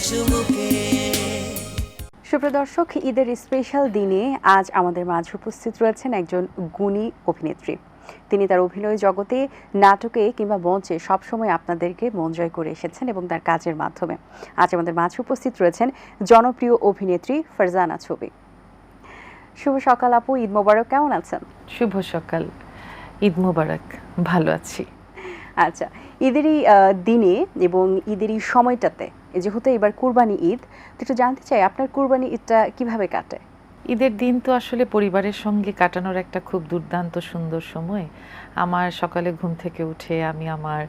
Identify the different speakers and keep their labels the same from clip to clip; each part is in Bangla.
Speaker 1: চুমুকে।
Speaker 2: সুপ্রিয় দর্শক, ঈদের স্পেশাল দিনে আজ আমাদের মাঝে উপস্থিত রয়েছেন একজন গুণী অভিনেত্রী। তিনি তার অভিনয় জগতে, নাটকে কিংবা মঞ্চে সবসময় আপনাদেরকে মন জয় করে এসেছেন এবং তার কাজের মাধ্যমে। আজ আমাদের মাঝে উপস্থিত রয়েছেন জনপ্রিয় অভিনেত্রী ফারজানা ছবি। শুভ সকাল আপু, ঈদ মোবারক, কেমন আছেন?
Speaker 3: শুভ সকাল, ঈদ মোবারক, ভালো আছি।
Speaker 2: আচ্ছা, ঈদেরই দিনে এবং ঈদেরই সময়টাতে, যেহেতু এবার কুরবানি ঈদ, তো একটু জানতে চাই আপনার কুরবানি ঈদটা কিভাবে কাটে?
Speaker 3: ঈদের দিন তো আসলে পরিবারের সঙ্গে কাটানোর একটা খুব দুর্দান্ত সুন্দর সময়। আমার সকালে ঘুম থেকে উঠে আমি আমার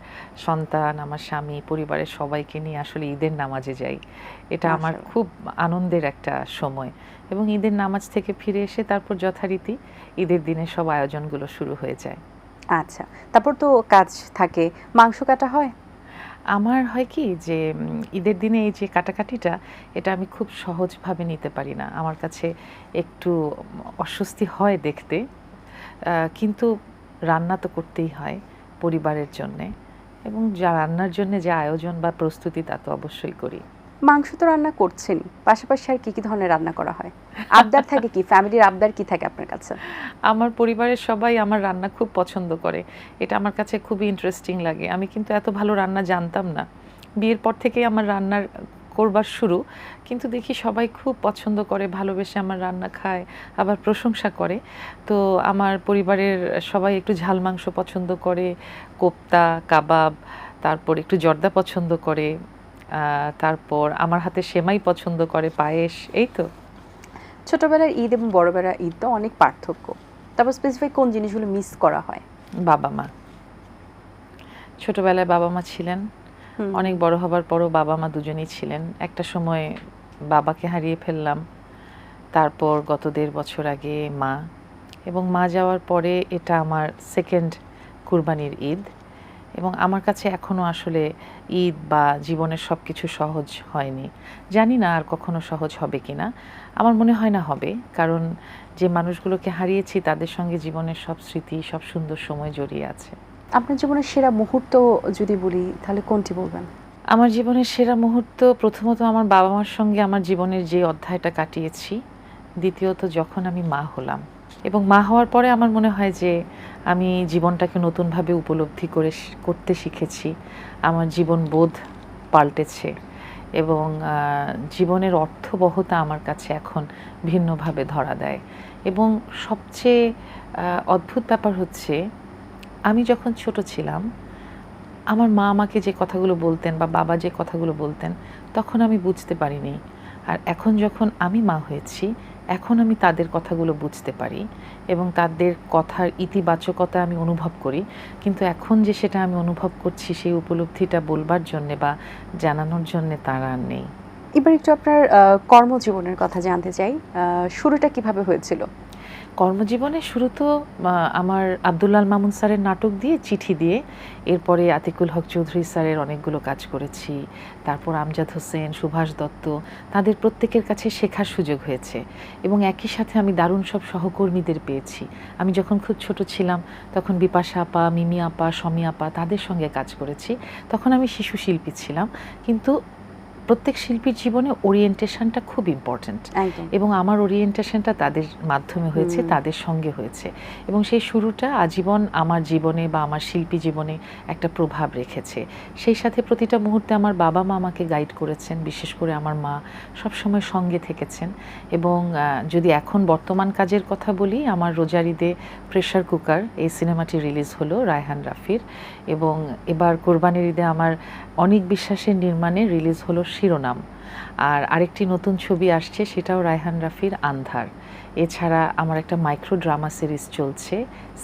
Speaker 3: সন্তান, আমার স্বামী, পরিবারের সবাইকে নিয়ে আসলে ঈদের নামাজে যাই। এটা আমার খুব আনন্দের একটা সময় এবং ঈদের নামাজ থেকে ফিরে এসে তারপর যথারীতি ঈদের দিনে সব আয়োজনগুলো শুরু হয়ে যায়।
Speaker 2: আচ্ছা, তারপর তো কাজ থাকে, মাংস কাটা হয়?
Speaker 3: আমার হয় কি যে ঈদের দিনে এই যে কাটাকাটিটা, এটা আমি খুব সহজভাবে নিতে পারি না। আমার কাছে একটু অস্বস্তি হয় দেখতে, কিন্তু রান্না তো করতেই হয় পরিবারের জন্যে, এবং যা রান্নার জন্য যে আয়োজন বা প্রস্তুতি তা তো অবশ্যই করি।
Speaker 2: মাংস তো রান্না করছেনই, পাশাপাশি আর কি কি ধরনের রান্না করা হয়? আবদার থাকে কি, ফ্যামিলির আবদার কি থাকে আপনার কাছে?
Speaker 3: আমার পরিবারের সবাই আমার রান্না খুব পছন্দ করে, এটা আমার কাছে খুবই ইন্টারেস্টিং লাগে। আমি কিন্তু এত ভালো রান্না জানতাম না, বিয়ের পর থেকেই আমার রান্নার করবার শুরু, কিন্তু দেখি সবাই খুব পছন্দ করে, ভালোবেসে আমার রান্না খায়, আবার প্রশংসা করে। তো আমার পরিবারের সবাই একটু ঝাল মাংস পছন্দ করে, কোপ্তা, কাবাব, তারপর একটু জর্দা পছন্দ করে, তারপর আমার হাতে সেমাই পছন্দ করে, পায়েস, এই তো।
Speaker 2: ছোটবেলার ঈদ এবং বড়বেলার ঈদ তো অনেক পার্থক্য, তারপর স্পেসিফিক কোন জিনিসগুলো মিস করা হয়?
Speaker 3: বাবা মা, ছোটবেলায় বাবা মা ছিলেন, অনেক বড় হবার পরও বাবা মা দুজনেই ছিলেন। একটা সময় বাবাকে হারিয়ে ফেললাম, তারপর গত 1.5 বছর আগে মা, এবং মা যাওয়ার পরে এটা আমার সেকেন্ড কুরবানির ঈদ, এবং আমার কাছে এখনও আসলে ঈদ বা জীবনের সব কিছু সহজ হয়নি। জানি না আর কখনো সহজ হবে কি না, আমার মনে হয় না হবে, কারণ যে মানুষগুলোকে হারিয়েছি তাদের সঙ্গে জীবনের সব স্মৃতি, সব সুন্দর সময় জড়িয়ে আছে।
Speaker 2: আপনার জীবনের সেরা মুহূর্ত যদি বলি তাহলে কোনটি বলবেন?
Speaker 3: আমার জীবনের সেরা মুহূর্ত প্রথমত আমার বাবা মার সঙ্গে আমার জীবনের যে অধ্যায়টা কাটিয়েছি, দ্বিতীয়ত যখন আমি মা হলাম, এবং মা হওয়ার পরে আমার মনে হয় যে আমি জীবনটাকে নতুনভাবে উপলব্ধি করতে শিখেছি, আমার জীবনবোধ পাল্টেছে, এবং জীবনের অর্থবহতা আমার কাছে এখন ভিন্নভাবে ধরা দেয়। এবং সবচেয়ে অদ্ভুত ব্যাপার হচ্ছে, আমি যখন ছোট ছিলাম, আমার মা আমাকে যে কথাগুলো বলতেন বা বাবা যে কথাগুলো বলতেন, তখন আমি বুঝতে পারিনি। আর এখন যখন আমি মা হয়েছি, এখন আমি তাদের কথাগুলো বুঝতে পারি এবং তাদের কথার ইতিবাচকতা আমি অনুভব করি। কিন্তু এখন যে সেটা আমি অনুভব করছি, সেই উপলব্ধিটা বলবার জন্যে বা জানানোর জন্যে তারা আর নেই।
Speaker 2: এবার একটু আপনার কর্মজীবনের কথা জানতে চাই, শুরুটা কিভাবে হয়েছিল?
Speaker 3: কর্মজীবনে শুরু তো আমার আব্দুল্লাহ মামুন স্যারের নাটক দিয়ে, চিঠি দিয়ে, এরপরে আতিকুল হক চৌধুরী স্যারের অনেকগুলো কাজ করেছি, তারপর আমজাদ হোসেন, সুভাষ দত্ত, তাদের প্রত্যেকের কাছে শেখার সুযোগ হয়েছে, এবং একই সাথে আমি দারুণ সব সহকর্মীদের পেয়েছি। আমি যখন খুব ছোট ছিলাম তখন বিপাশা আপা, মিমি আপা, শমি আপা, তাদের সঙ্গে কাজ করেছি। তখন আমি শিশু শিল্পী ছিলাম, কিন্তু প্রত্যেক শিল্পীর জীবনে ওরিয়েন্টেশনটা খুব ইম্পর্ট্যান্ট, এবং আমার ওরিয়েন্টেশনটা তাদের মাধ্যমে হয়েছে, তাদের সঙ্গে হয়েছে, এবং সেই শুরুটা আজীবন আমার জীবনে বা আমার শিল্পী জীবনে একটা প্রভাব রেখেছে। সেই সাথে প্রতিটা মুহূর্তে আমার বাবা মা আমাকে গাইড করেছেন, বিশেষ করে আমার মা সবসময় সঙ্গে থেকেছেন। এবং যদি এখন বর্তমান কাজের কথা বলি, আমার রোজার ঈদে প্রেশার কুকার এই সিনেমাটি রিলিজ হলো রায়হান রাফির, এবং এবার কোরবানির ঈদে আমার অনেক বিশ্বাসের নির্মাণে রিলিজ হলো শিরোনাম। আর আরেকটি নতুন ছবি আসছে, সেটাও রায়হান রাফির, আন্ধার। এছাড়া আমার একটা মাইক্রো ড্রামা সিরিজ চলছে,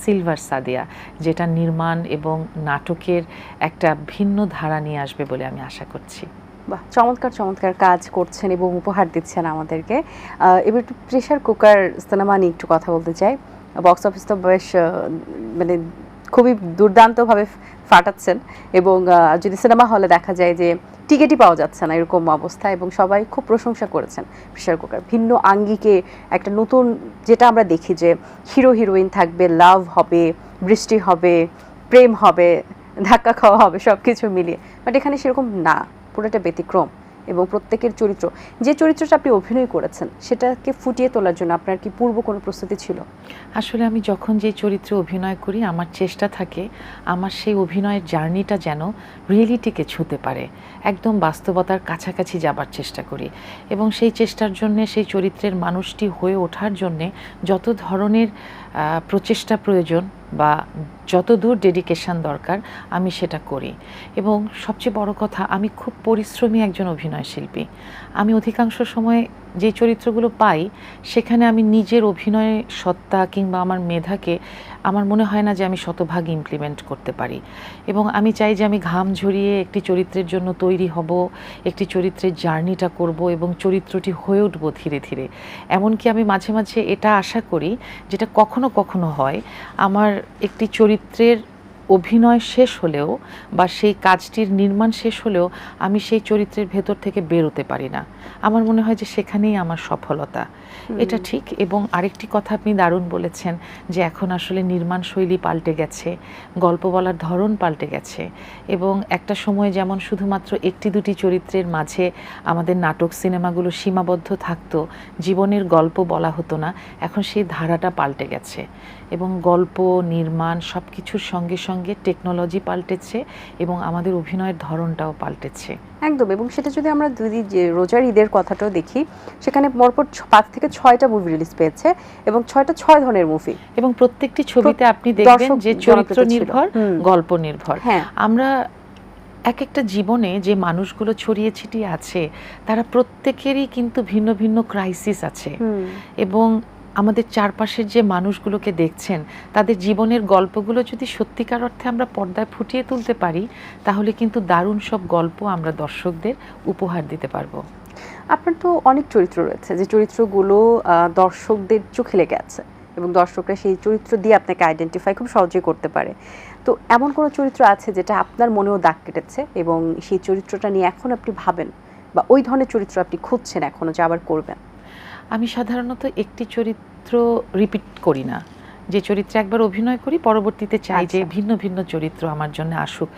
Speaker 3: সিলভার সাদিয়া, যেটা নির্মাণ এবং নাটকের একটা ভিন্ন ধারা নিয়ে আসবে বলে আমি আশা করছি।
Speaker 2: বাহ, চমৎকার চমৎকার কাজ করছেন এবং উপহার দিচ্ছেন আমাদেরকে। এবার একটু প্রেশার কুকার সিনেমা নিয়ে একটু কথা বলতে চাই। বক্স অফিস তো বেশ মানে খুবই দুর্দান্তভাবে ফাটাচ্ছেন, এবং যদি সিনেমা হলে দেখা যায় যে টিকিটই পাওয়া যাচ্ছে না এরকম অবস্থা, এবং সবাই খুব প্রশংসা করেছেন প্রেশার কুকার। ভিন্ন আঙ্গিকে একটা নতুন, যেটা আমরা দেখি যে হিরো হিরোইন থাকবে, লাভ হবে, বৃষ্টি হবে, প্রেম হবে, ধাক্কা খাওয়া হবে, সব কিছু মিলিয়ে, বাট এখানে সেরকম না, পুরোটা ব্যতিক্রম। এবং প্রত্যেকের চরিত্র, যে চরিত্রটা আপনি অভিনয় করেছেন সেটাকে ফুটিয়ে তোলার জন্য আপনার কি পূর্ব কোনো প্রস্তুতি ছিল?
Speaker 3: আসলে আমি যখন যে চরিত্রে অভিনয় করি আমার চেষ্টা থাকে আমার সেই অভিনয়ের জার্নিটা যেন রিয়েলিটিকে ছুঁতে পারে, একদম বাস্তবতার কাছাকাছি যাবার চেষ্টা করি এবং সেই চেষ্টার জন্যে সেই চরিত্রের মানুষটি হয়ে ওঠার জন্যে যত ধরনের প্রচেষ্টা প্রয়োজন বা যত দূর ডেডিকেশন দরকার আমি সেটা করি। এবং সবচেয়ে বড় কথা, আমি খুব পরিশ্রমী একজন অভিনয় শিল্পী। আমি অধিকাংশ সময় যে চরিত্রগুলো পাই সেখানে আমি নিজের অভিনয় সত্তা কিংবা আমার মেধাকে আমার মনে হয় না যে আমি শতভাগ ইমপ্লিমেন্ট করতে পারি। এবং আমি চাই যে আমি ঘাম ঝরিয়ে একটি চরিত্রের জন্য তৈরি হব, একটি চরিত্রের জার্নিটা করব এবং চরিত্রটি হয়ে উঠব ধীরে ধীরে। এমনকি আমি মাঝে মাঝে এটা আশা করি, যেটা কখনো কখনো হয়, আমার একটি চরিত্রের অভিনয় শেষ হলেও বা সেই কাজটির নির্মাণ শেষ হলেও আমি সেই চরিত্রের ভেতর থেকে বেরোতে পারি না। আমার মনে হয় যে সেখানেই আমার সফলতা। এটা ঠিক। এবং আরেকটি কথা আপনি দারুণ বলেছেন যে এখন আসলে নির্মাণ শৈলী পাল্টে গেছে, গল্প বলার ধরন পাল্টে গেছে এবং একটা সময় যেমন শুধুমাত্র একটি দুটি চরিত্রের মাঝে আমাদের নাটক সিনেমাগুলো সীমাবদ্ধ থাকতো, জীবনের গল্প বলা হতো না, এখন সেই ধারাটা পাল্টে গেছে এবং গল্প নির্মাণ সব কিছুর সঙ্গে সঙ্গে টেকনোলজি পাল্টেছে এবং আমাদের অভিনয়ের ধরনটাও পাল্টেছে।
Speaker 2: একদম। এবং সেটা যদি আমরা যে রোজার ঈদের কথাটাও দেখি, সেখানে পরপর 5 থেকে 6টা মুভি রিলিজ পেয়েছে এবং 6টা 6 ধরনের মুভি
Speaker 3: এবং প্রত্যেকটি ছবিতে আপনি দেখবেন যে চরিত্র নির্ভর, গল্প নির্ভর। আমরা এক একটা জীবনে যে মানুষগুলো ছড়িয়ে ছিটিয়ে আছে তারা প্রত্যেকেরই কিন্তু ভিন্ন ভিন্ন ক্রাইসিস আছে এবং আমাদের চারপাশের যে মানুষগুলোকে দেখছেন তাদের জীবনের গল্পগুলো যদি সত্যিকার অর্থে আমরা পর্দায় ফুটিয়ে তুলতে পারি তাহলে কিন্তু দারুণ সব গল্প আমরা দর্শকদের উপহার দিতে পারবো।
Speaker 2: আপনার তো অনেক চরিত্র রয়েছে যে চরিত্রগুলো দর্শকদের চোখে লেগে আছে এবং দর্শকরা সেই চরিত্র দিয়ে আপনাকে আইডেন্টিফাই খুব সহজেই করতে পারে। তো এমন কোনো চরিত্র আছে যেটা আপনার মনেও দাগ কেটেছে এবং সেই চরিত্রটা নিয়ে এখন আপনি ভাবেন বা ওই ধরনের চরিত্র আপনি খুঁজছেন এখনো যে আবার করবেন?
Speaker 3: আমি সাধারণত একটি চরিত্র রিপিট করি না। যে চরিত্রে একবার অভিনয় করি পরবর্তীতে চাই যে ভিন্ন ভিন্ন চরিত্র আমার জন্য আসুক।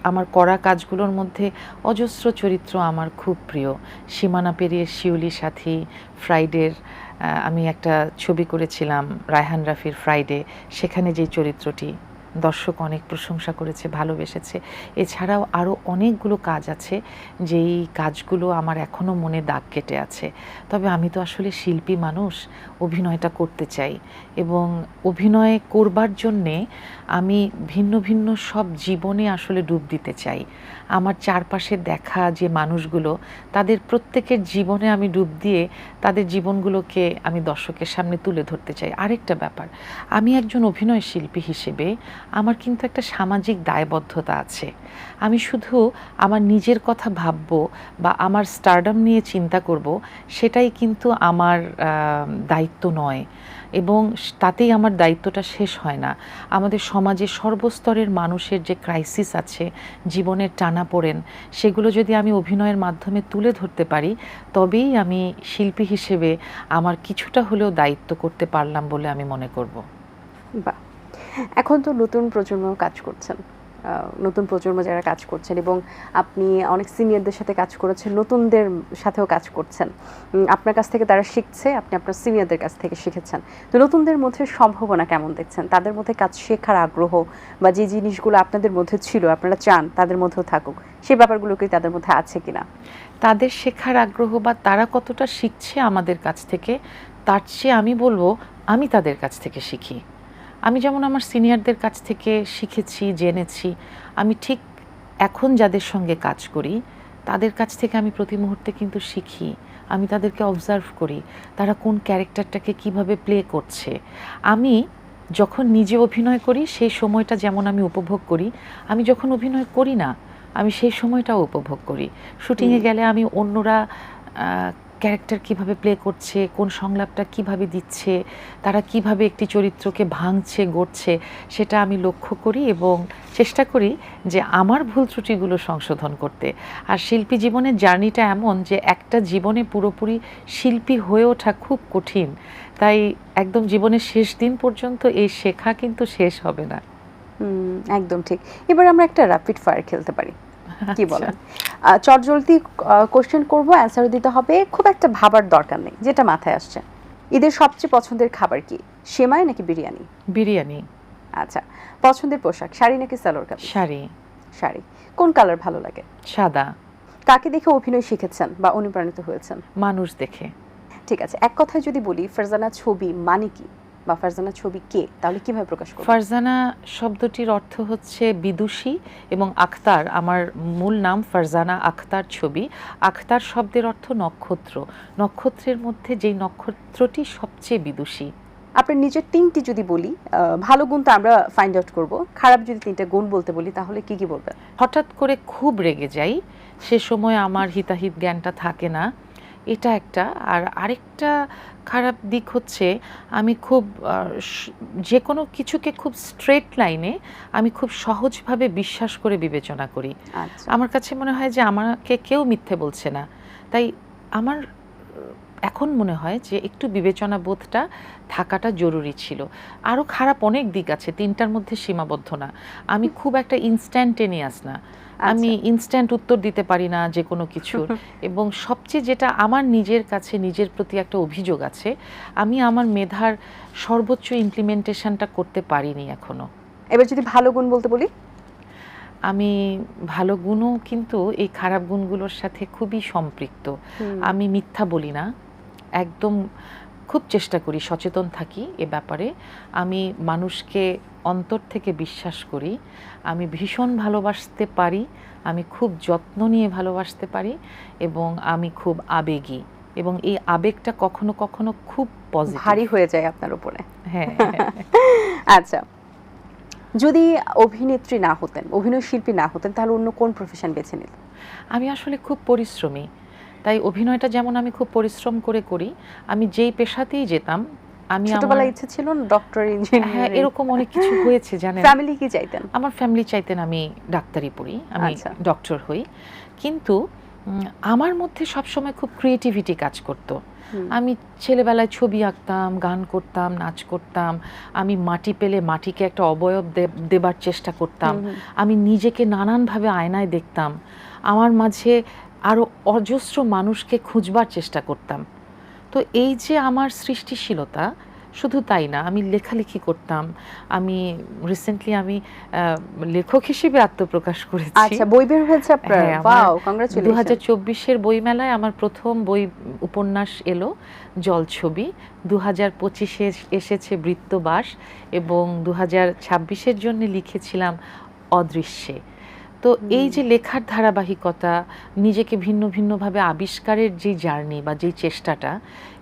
Speaker 3: আমার করা কাজগুলোর মধ্যে অজস্র চরিত্র আমার খুব প্রিয়। সীমানা পেরিয়ে শিউলি সাথী, ফ্রাইডের আমি একটা ছবি করেছিলাম রায়হান রাফির ফ্রাইডে, সেখানে যে চরিত্রটি দর্শক অনেক প্রশংসা করেছে, ভালোবেসেছে। এছাড়াও আরও অনেকগুলো কাজ আছে যেই কাজগুলো আমার এখনও মনে দাগ কেটে আছে। তবে আমি তো আসলে শিল্পী মানুষ, অভিনয়টা করতে চাই এবং অভিনয় করবার জন্যে আমি ভিন্ন ভিন্ন সব জীবনে আসলে ডুব দিতে চাই। আমার চারপাশে দেখা যে মানুষগুলো তাদের প্রত্যেকের জীবনে আমি ডুব দিয়ে তাদের জীবনগুলোকে আমি দর্শকের সামনে তুলে ধরতে চাই। আরেকটা ব্যাপার, আমি একজন অভিনয় শিল্পী হিসেবে আমার কিন্তু একটা সামাজিক দায়বদ্ধতা আছে। আমি শুধু আমার নিজের কথা ভাববো বা আমার স্টারডম নিয়ে চিন্তা করব সেটাই কিন্তু আমার দায়িত্ব নয় এবং তাতেই আমার দায়িত্বটা শেষ হয় না। আমাদের সমাজে সর্বস্তরের মানুষের যে ক্রাইসিস আছে, জীবনের টানাপোড়েন, সেগুলো যদি আমি অভিনয়ের মাধ্যমে তুলে ধরতে পারি তবেই আমি শিল্পী হিসেবে আমার কিছুটা হলেও দায়িত্ব করতে পারলাম বলে আমি মনে করব।
Speaker 2: বাহ! এখন তো নতুন প্রজন্ম কাজ করছেন, নতুন প্রজন্ম যারা কাজ করছেন এবং আপনি অনেক সিনিয়রদের সাথে কাজ করেছেন, নতুনদের সাথেও কাজ করছেন। আপনার কাছ থেকে তারা শিখছে, আপনি আপনার সিনিয়রদের কাছ থেকে শিখেছেন। তো নতুনদের মধ্যে সম্ভাবনা কেমন দেখছেন? তাদের মধ্যে কাজ শেখার আগ্রহ বা যে জিনিসগুলো আপনাদের মধ্যে ছিল আপনারা চান তাদের মধ্যেও থাকুক, সেই ব্যাপারগুলো কি তাদের মধ্যে আছে কিনা?
Speaker 3: তাদের শেখার আগ্রহ বা তারা কতটা শিখছে আমাদের কাছ থেকে, তার চেয়ে আমি বলবো আমি তাদের কাছ থেকে শিখি। আমি যেমন আমার সিনিয়রদের কাছ থেকে শিখেছি, জেনেছি, আমি ঠিক এখন যাদের সঙ্গে কাজ করি তাদের কাছ থেকে আমি প্রতি মুহূর্তে কিন্তু শিখি। আমি তাদেরকে অবজার্ভ করি তারা কোন ক্যারেক্টারটাকে কিভাবে প্লে করছে। আমি যখন নিজে অভিনয় করি সেই সময়টা যেমন আমি উপভোগ করি, আমি যখন অভিনয় করি না আমি সেই সময়টাও উপভোগ করি। শুটিংয়ে গেলে আমি অন্যরা ক্যারেক্টার কিভাবে প্লে করছে, কোন সংলাপটা কিভাবে দিচ্ছে, তারা কিভাবে একটি চরিত্রকে ভাঙছে, গড়ছে, সেটা আমি লক্ষ্য করি এবং চেষ্টা করি যে আমার ভুল ত্রুটিগুলো সংশোধন করতে। আর শিল্পী জীবনের জার্নিটা এমন যে একটা জীবনে পুরোপুরি শিল্পী হয়ে ওঠা খুব কঠিন, তাই একদম জীবনের শেষ দিন পর্যন্ত এই শেখা কিন্তু শেষ হবে না।
Speaker 2: একদম ঠিক। এবার আমরা একটা র্যাপিড ফায়ার খেলতে পারি। কি বলেন? চটজলদি কোশ্চেন করব, অ্যান্সার দিতে হবে, খুব একটা ভাবার দরকার নেই, যেটা মাথায় আসছে। ঈদের সবচেয়ে পছন্দের খাবার কি? সেমাই নাকি বিরিয়ানি?
Speaker 3: বিরিয়ানি।
Speaker 2: আচ্ছা, পছন্দের পোশাক শাড়ি নাকি সালোয়ার কামিজ?
Speaker 3: শাড়ি।
Speaker 2: শাড়ি। কোন কালার ভালো লাগে?
Speaker 3: সাদা।
Speaker 2: কাকে দেখে অভিনয় শিখেছেন বা অনুপ্রাণিত হয়েছেন?
Speaker 3: মানুষ দেখে।
Speaker 2: ঠিক আছে, এক কথায় যদি বলি ফারজানা ছবি মানে কি, বা ফারজানা ছবি কে, তাহলে কিভাবে প্রকাশ করব?
Speaker 3: ফারজানা শব্দটির অর্থ হচ্ছে বিদুষী, এবং আখতার আমার মূল নাম ফারজানা আখতার ছবি। আখতার শব্দের অর্থ নক্ষত্র, নক্ষত্রের মধ্যে যেই নক্ষত্রটি সবচেয়ে বিদুষী।
Speaker 2: আপনার নিজের তিনটি যদি বলি, ভালো গুণ তো আমরা ফাইন্ড আউট করব, খারাপ যদি তিনটা গুণ বলতে বলি তাহলে কি কি বলবেন?
Speaker 3: হঠাৎ করে খুব রেগে যাই, সে সময় আমার হিতাহিত জ্ঞানটা থাকে না, এটা একটা। আর আরেকটা খারাপ দিক হচ্ছে আমি খুব যে কোনো কিছুকে খুব স্ট্রেট লাইনে আমি খুব সহজভাবে বিশ্বাস করে বিবেচনা করি।
Speaker 2: আচ্ছা,
Speaker 3: আমার কাছে মনে হয় যে আমাকে কেউ মিথ্যে বলছে না, তাই আমার এখন মনে হয় যে একটু বিবেচনা বোধটা থাকাটা জরুরি ছিল। আরও খারাপ অনেক দিক আছে, তিনটার মধ্যে সীমাবদ্ধ না। আমি খুব একটা ইনস্ট্যান্টেনিয়াস না, আমি ইনস্ট্যান্ট উত্তর দিতে পারি না যে কোনো কিছুর। এবং সবচেয়ে যেটা আমার নিজের কাছে নিজের প্রতি একটা অভিযোগ আছে, আমি আমার মেধার সর্বোচ্চ ইমপ্লিমেন্টেশনটা করতে পারিনি এখনো।
Speaker 2: এবার যদি ভালো গুণ বলতে বলি?
Speaker 3: আমি ভালো গুণও কিন্তু এই খারাপ গুণগুলোর সাথে খুবই সম্পৃক্ত। আমি মিথ্যা বলি না, একদম খুব চেষ্টা করি, সচেতন থাকি এ ব্যাপারে। আমি মানুষকে অন্তর থেকে বিশ্বাস করি, আমি ভীষণ ভালোবাসতে পারি, আমি খুব যত্ন নিয়ে ভালোবাসতে পারি, এবং আমি খুব আবেগী, এবং এই আবেগটা কখনো কখনো খুব পজিটিভ,
Speaker 2: ভারী হয়ে যায় আপনার উপরে।
Speaker 3: হ্যাঁ।
Speaker 2: আচ্ছা, যদি অভিনেত্রী না হতেন, অভিনয় শিল্পী না হতেন, তাহলে অন্য কোন প্রফেশন বেছে নিতেন?
Speaker 3: আমি আসলে খুব পরিশ্রমী, তাই অভিনয়টা যেমন আমি খুব পরিশ্রম করে করি, আমি যেই পেশাতেই যেতাম, আমি
Speaker 2: ছোটবেলায় ইচ্ছে ছিল ডক্টর, ইঞ্জিনিয়ার?
Speaker 3: হ্যাঁ, এরকম অনেক কিছু হয়েছে জানেন।
Speaker 2: ফ্যামিলি কি চাইতেন?
Speaker 3: আমার ফ্যামিলি চাইতেন আমি ডাক্তারি পড়ি, আমি ডক্টর হই, কিন্তু আমার মধ্যে সবসময় খুব ক্রিয়েটিভিটি কাজ করতো। আমি ছেলেবেলায় ছবি আঁকতাম, গান করতাম, নাচ করতাম, আমি মাটি পেলে মাটিকে একটা অবয়ব দেবার চেষ্টা করতাম, আমি নিজেকে নানানভাবে আয়নায় দেখতাম, আমার মাঝে আরও অজস্র মানুষকে খুঁজবার চেষ্টা করতাম। তো এই যে আমার সৃষ্টিশীলতা, শুধু তাই না, আমি লেখালেখি করতাম। আমি রিসেন্টলি আমি লেখক হিসেবে আত্মপ্রকাশ করেছি।
Speaker 2: আচ্ছা, বই বের হয়েছে আপনার? Wow, congratulation.
Speaker 3: 2024-এর বইমেলায় আমার প্রথম বই উপন্যাস এলো জলছবি, 2025-এ এসেছে বৃত্তবাস, এবং 2026-এর জন্য লিখেছিলাম অদৃশ্যে। তো এই যে লেখার ধারাবাহিকতা, নিজেকে ভিন্ন ভিন্নভাবে আবিষ্কারের যে জার্নি বা যে চেষ্টাটা,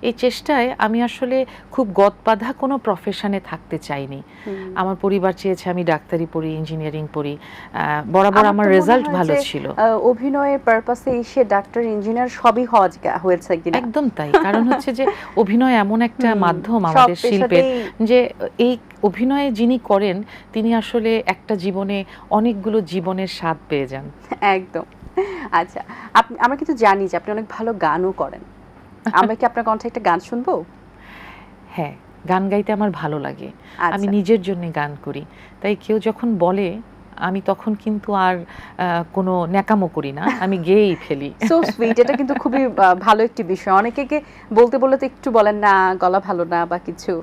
Speaker 3: এই চেষ্টায় আমি আসলে খুব গদবাঁধা কোনো প্রফেশনে থাকতে চাইনি। আমার পরিবার চেয়েছে আমি ডাক্তারি পড়ি, ইঞ্জিনিয়ারিং পড়ি, বরাবর আমার রেজাল্ট ভালো ছিল।
Speaker 2: অভিনয়ের পারপাসে এসে ডাক্তার, ইঞ্জিনিয়ার সবই হয়েছে কিনা?
Speaker 3: একদম তাই, কারণ হচ্ছে যে অভিনয় এমন একটা মাধ্যম আমাদের শিল্পের, যে এই অভিনয়ে যিনি করেন তিনি আসলে একটা জীবনে অনেকগুলো জীবনের স্বাদ পেয়ে যান।
Speaker 2: একদম। আচ্ছা, আমরা কিন্তু জানি যে আপনি অনেক ভালো গানও করেন, আমরা কি আপনার কণ্ঠে একটা গান শুনবো?
Speaker 3: হ্যাঁ, গান গাইতে আমার ভালো লাগে, আমি নিজের জন্য গান করি, তাই কেউ যখন বলে আমি তখন কিন্তু আর কোনো ন্যাকামো করি না, আমি গেয়েই ফেলি।
Speaker 2: সো সুইট, এটা কিন্তু খুবই ভালো একটি বিষয়। অনেকে বলতে বললে তো একটু বলেন না গলা ভালো না বা কিছু।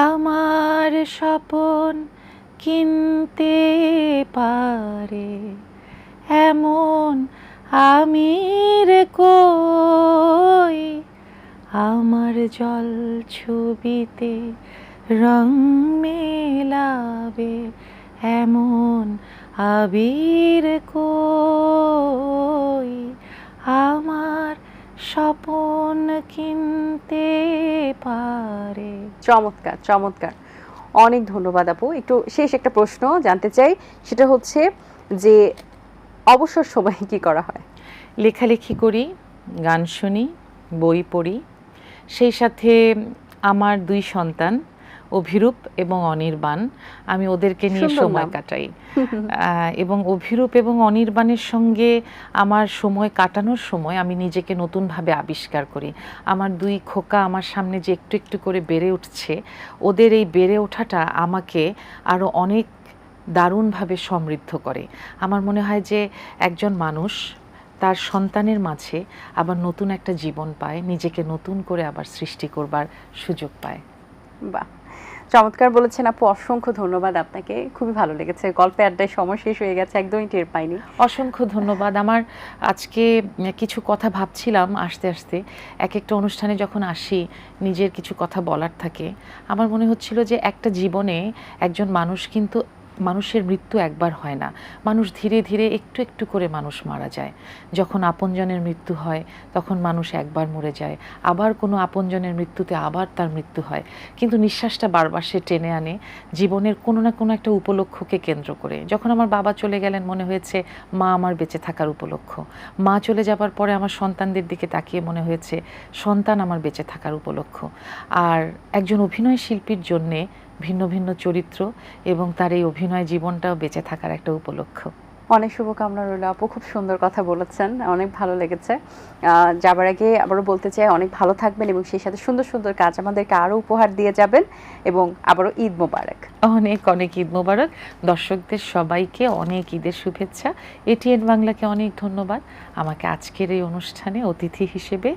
Speaker 3: আমার স্বপন কিনতে পারে এমন আমি রে কই, আমার জল ছবিতে রং মেলাবে এমন আবির কই, আমার স্বপন কিনতে পারে।
Speaker 2: চমৎকার, চমৎকার, অনেক ধন্যবাদ আপু। একটু শেষ একটা প্রশ্ন জানতে চাই, সেটা হচ্ছে যে অবসর সময়ে কি করা হয়?
Speaker 3: লেখালেখি করি, গান শুনি, বই পড়ি, সেই সাথে আমার 2 সন্তান অভিরূপ এবং অনির্বাণ, আমি ওদেরকে নিয়ে সময় কাটাই। এবং অভিরূপ এবং অনির্বাণের সঙ্গে আমার সময় কাটানোর সময় আমি নিজেকে নতুনভাবে আবিষ্কার করি। আমার 2 খোকা আমার সামনে যে একটু একটু করে বেড়ে উঠছে, ওদের এই বেড়ে ওঠাটা আমাকে আরও অনেক দারুণভাবে সমৃদ্ধ করে। আমার মনে হয় যে একজন মানুষ তার সন্তানের মাঝে আবার নতুন একটা জীবন পায়, নিজেকে নতুন করে আবার সৃষ্টি করবার সুযোগ পায়।
Speaker 2: বাহ, চমৎকার বলেছেন আপু, অসংখ্য ধন্যবাদ আপনাকে, খুবই ভালো লেগেছে। গল্পে আড্ডায় সময় শেষ হয়ে গেছে, একদমই টের পাইনি।
Speaker 3: অসংখ্য ধন্যবাদ। আমার আজকে কিছু কথা ভাবছিলাম আসতে আসতে, এক একটা অনুষ্ঠানে যখন আসি নিজের কিছু কথা বলার থাকে, আমার মনে হচ্ছিল যে একটা জীবনে একজন মানুষ কিন্তু, মানুষের মৃত্যু একবার হয় না, মানুষ ধীরে ধীরে একটু একটু করে মানুষ মারা যায়। যখন আপনজনের মৃত্যু হয় তখন মানুষ একবার মরে যায়, আবার কোনো আপনজনের মৃত্যুতে আবার তার মৃত্যু হয়, কিন্তু নিঃশ্বাসটা বারবার সে টেনে আনে জীবনের কোনো না কোনো একটা উপলক্ষকে কেন্দ্র করে। যখন আমার বাবা চলে গেলেন মনে হয়েছে মা আমার বেঁচে থাকার উপলক্ষ, মা চলে যাবার পরে আমার সন্তানদের দিকে তাকিয়ে মনে হয়েছে সন্তান আমার বেঁচে থাকার উপলক্ষ। আর একজন অভিনয় শিল্পীর জন্যে ভিন্ন ভিন্ন চরিত্র এবং তার এই অভিনয় জীবনটাও বেঁচে থাকার একটা উপলক্ষ।
Speaker 2: অনেক শুভকামনা রইল আপু, খুব সুন্দর কথা বলেছেন, অনেক ভালো লেগেছে। যাবার আগে আবারও বলতে চাই, অনেক ভালো থাকবেন এবং সেই সাথে সুন্দর সুন্দর কাজ আমাদেরকে আরও উপহার দিয়ে যাবেন, এবং আবারও ঈদ মোবারক।
Speaker 3: অনেক অনেক ঈদ মোবারক। দর্শকদের সবাইকে অনেক ঈদের শুভেচ্ছা। এটিএন বাংলাকে অনেক ধন্যবাদ আমাকে আজকের এই অনুষ্ঠানে অতিথি হিসেবে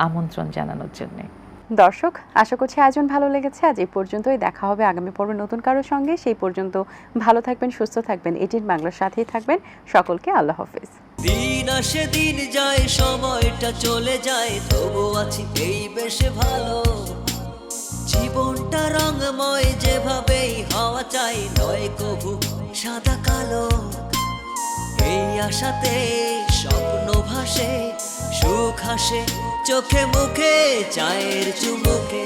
Speaker 3: আমন্ত্রণ জানানোর জন্যে।
Speaker 2: দর্শক, আশা করছি আয়োজন ভালো লেগেছে। আজ এই পর্যন্তই, দেখা হবে আগামী পর্বে নতুন কারোর সঙ্গে। সেই পর্যন্ত ভালো থাকবেন, সুস্থ থাকবেন, এটিএন বাংলার সাথেই থাকবেন। সকলকে আল্লাহ হাফেজ।
Speaker 1: দিন আসে দিন যায়, সময়টা চলে যায়, তবু আছি এই বেশ ভালো। জীবনটা রঙময়, যেভাবেই হওয়া চাই, নয় কভু সাদা কালো। এই আশাতে স্বপ্ন ভাসে, সুখ হাসে চোখে মুখে, চায়ের চুমুকে।